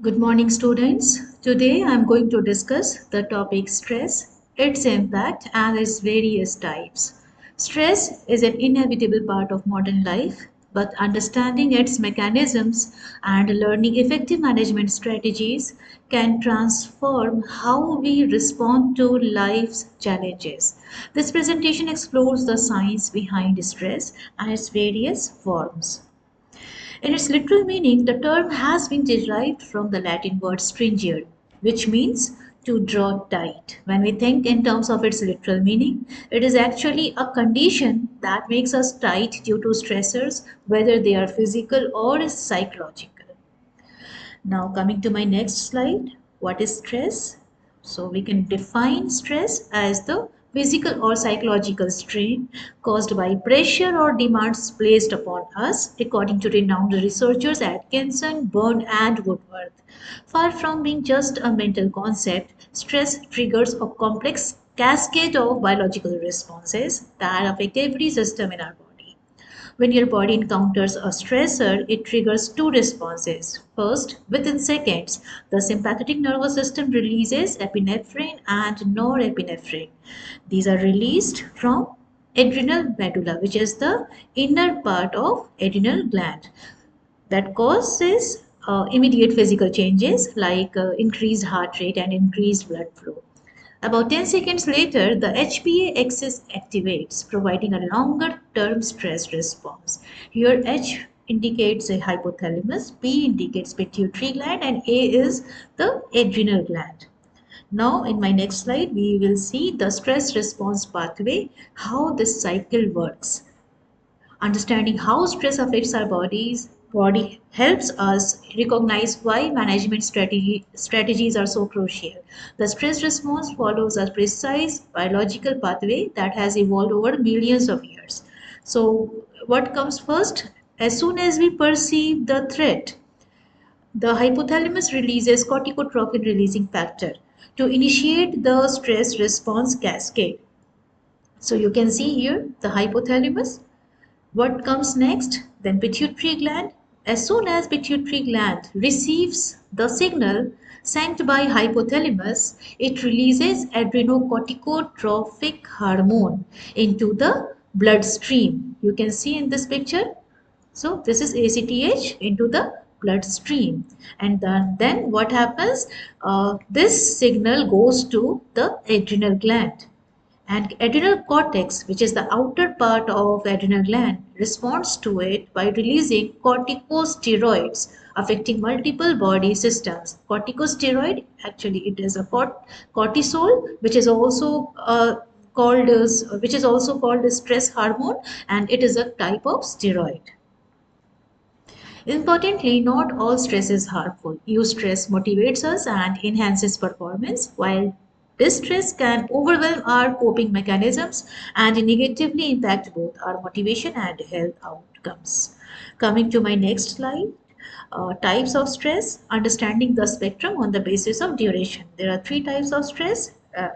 Good morning, students. Today I am going to discuss the topic stress, its impact, and its various types. Stress is an inevitable part of modern life, but understanding its mechanisms and learning effective management strategies can transform how we respond to life's challenges. This presentation explores the science behind stress and its various forms. In its literal meaning, the term has been derived from the Latin word stringere, which means to draw tight. When we think in terms of its literal meaning, it is actually a condition that makes us tight due to stressors, whether they are physical or psychological. Now, coming to my next slide, what is stress? So, we can define stress as the physical or psychological strain caused by pressure or demands placed upon us, according to renowned researchers Atkinson, Byrne, and Woodworth. Far from being just a mental concept, stress triggers a complex cascade of biological responses that affect every system in our body. When your body encounters a stressor, it triggers two responses. First, within seconds, the sympathetic nervous system releases epinephrine and norepinephrine. These are released from adrenal medulla, which is the inner part of adrenal gland that causes immediate physical changes like increased heart rate and increased blood flow. About 10 seconds later, the HPA axis activates, providing a longer term stress response. Here, H indicates a hypothalamus, P indicates pituitary gland, and A is the adrenal gland. Now, in my next slide, we will see the stress response pathway, how this cycle works. Understanding how stress affects our body helps us recognize why management strategies are so crucial. The stress response follows a precise biological pathway that has evolved over millions of years. So, what comes first? As soon as we perceive the threat, the hypothalamus releases corticotropin releasing factor to initiate the stress response cascade. So you can see here the hypothalamus. What comes next? Then pituitary gland. As soon as pituitary gland receives the signal sent by hypothalamus, it releases adrenocorticotropic hormone into the bloodstream. You can see in this picture. So this is ACTH into the bloodstream. And then what happens? This signal goes to the adrenal gland. And adrenal cortex, which is the outer part of adrenal gland, responds to it by releasing corticosteroids affecting multiple body systems. Corticosteroid, actually, it is a cortisol, which is also called a stress hormone, and it is a type of steroid. Importantly, not all stress is harmful. Eustress motivates us and enhances performance, while distress can overwhelm our coping mechanisms and negatively impact both our motivation and health outcomes. Coming to my next slide, types of stress, understanding the spectrum on the basis of duration. There are three types of stress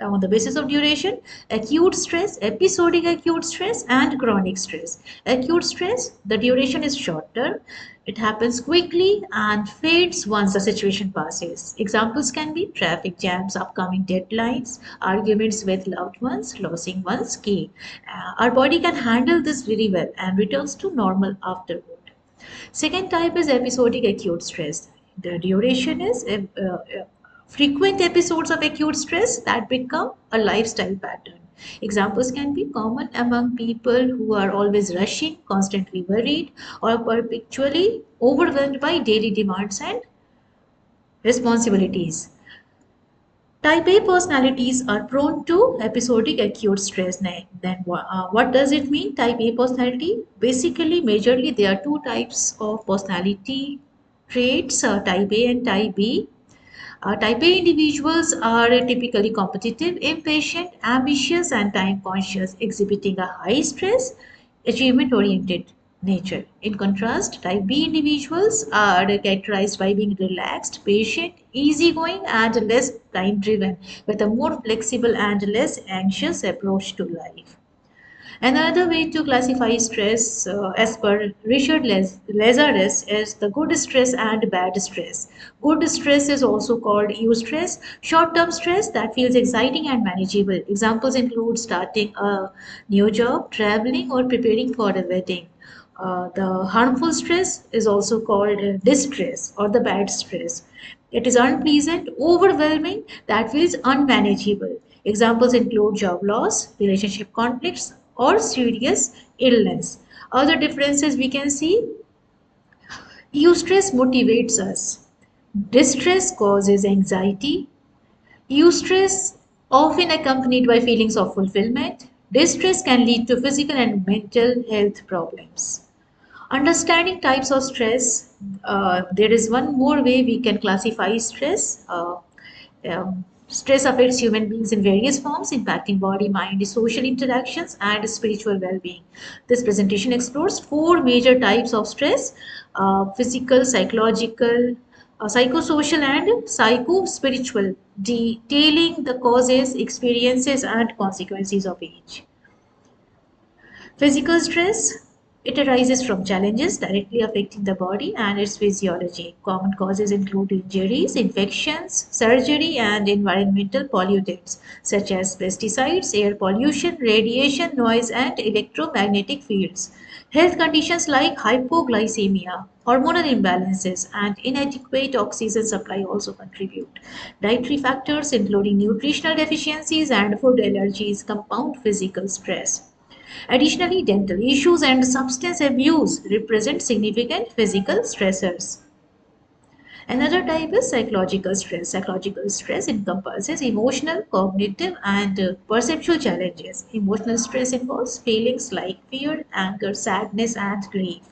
on the basis of duration: acute stress, episodic acute stress, and chronic stress. Acute stress, the duration is shorter. It happens quickly and fades once the situation passes. Examples can be traffic jams, upcoming deadlines, arguments with loved ones, losing one's key. Our body can handle this very well and returns to normal afterward. Second type is episodic acute stress. The duration is frequent episodes of acute stress that become a lifestyle pattern. Examples can be common among people who are always rushing, constantly worried, or perpetually overwhelmed by daily demands and responsibilities. Type A personalities are prone to episodic acute stress. Then what does it mean? Type A personality? Basically, majorly, there are two types of personality traits, type A and type B. Type A individuals are typically competitive, impatient, ambitious, and time conscious, exhibiting a high stress, achievement oriented nature. In contrast, type B individuals are characterized by being relaxed, patient, easygoing, and less time driven, with a more flexible and less anxious approach to life. Another way to classify stress, as per Richard Lazarus, is the good stress and bad stress. Good stress is also called eustress, short-term stress that feels exciting and manageable. Examples include starting a new job, traveling, or preparing for a wedding. The harmful stress is also called distress or the bad stress. It is unpleasant, overwhelming, that feels unmanageable. Examples include job loss, relationship conflicts, or serious illness. Other differences we can see: eustress motivates us, distress causes anxiety, eustress often accompanied by feelings of fulfillment, distress can lead to physical and mental health problems. Understanding types of stress, there is one more way we can classify stress. Stress affects human beings in various forms, impacting body, mind, social interactions, and spiritual well being. This presentation explores four major types of stress: physical, psychological, psychosocial, and psycho spiritual, detailing the causes, experiences, and consequences of each. Physical stress, it arises from challenges directly affecting the body and its physiology. Common causes include injuries, infections, surgery, and environmental pollutants such as pesticides, air pollution, radiation, noise, and electromagnetic fields. Health conditions like hypoglycemia, hormonal imbalances, and inadequate oxygen supply also contribute. Dietary factors, including nutritional deficiencies and food allergies, compound physical stress. Additionally, dental issues and substance abuse represent significant physical stressors. Another type is psychological stress. Psychological stress encompasses emotional, cognitive, and perceptual challenges. Emotional stress involves feelings like fear, anger, sadness, and grief.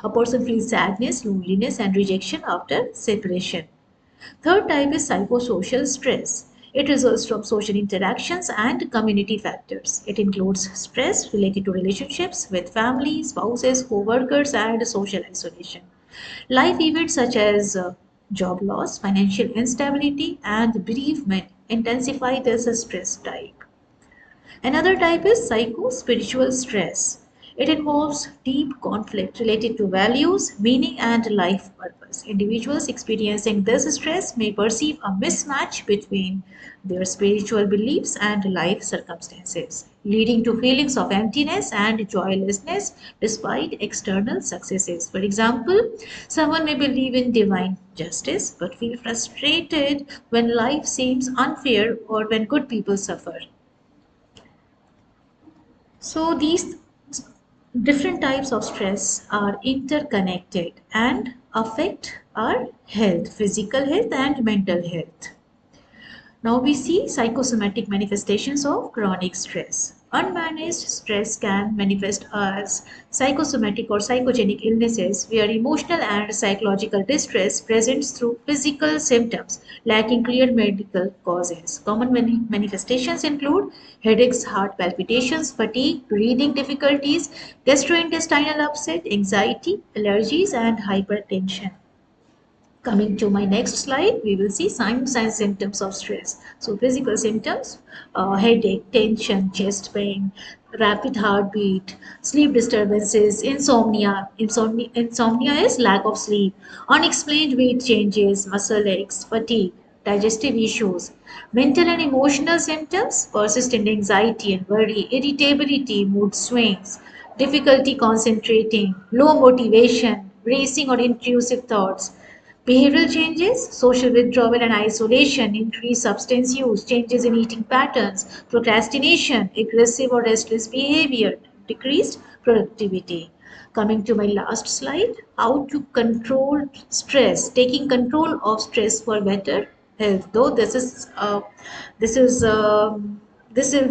A person feels sadness, loneliness, and rejection after separation. Third type is psychosocial stress. It results from social interactions and community factors. It includes stress related to relationships with family, spouses, co-workers, and social isolation. Life events such as job loss, financial instability, and bereavement intensify this stress type. Another type is psycho-spiritual stress. It involves deep conflict related to values, meaning, and life purpose. Individuals experiencing this stress may perceive a mismatch between their spiritual beliefs and life circumstances, leading to feelings of emptiness and joylessness despite external successes. For example, someone may believe in divine justice but feel frustrated when life seems unfair or when good people suffer. So these different types of stress are interconnected and affect our health, physical health and mental health. Now we see psychosomatic manifestations of chronic stress. Unmanaged stress can manifest as psychosomatic or psychogenic illnesses where emotional and psychological distress presents through physical symptoms lacking clear medical causes. Common manifestations include headaches, heart palpitations, fatigue, breathing difficulties, gastrointestinal upset, anxiety, allergies, and hypertension. Coming to my next slide, we will see signs and symptoms of stress. So physical symptoms: headache, tension, chest pain, rapid heartbeat, sleep disturbances, insomnia. Insomnia is lack of sleep, unexplained weight changes, muscle aches, fatigue, digestive issues. Mental and emotional symptoms: persistent anxiety and worry, irritability, mood swings, difficulty concentrating, low motivation, racing or intrusive thoughts. Behavioral changes: social withdrawal and isolation, increased substance use, changes in eating patterns, procrastination, aggressive or restless behavior, decreased productivity. Coming to my last slide, how to control stress, taking control of stress for better health. Though this is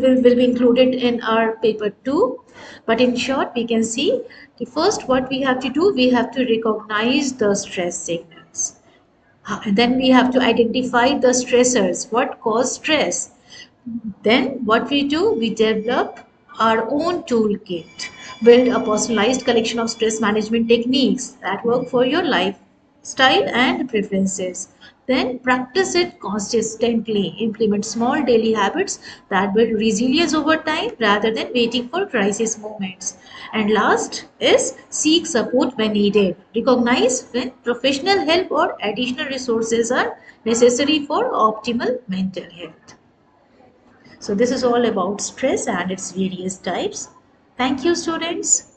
will be included in our paper too, but in short, we can see the first what we have to do, we have to recognize the stress signals. Then we have to identify the stressors, what cause stress. Then what we do, we develop our own toolkit, build a personalized collection of stress management techniques that work for your lifestyle and preferences. then practice it consistently. Implement small daily habits that build resilience over time rather than waiting for crisis moments. And last is seek support when needed. Recognize when professional help or additional resources are necessary for optimal mental health. So this is all about stress and its various types. Thank you, students.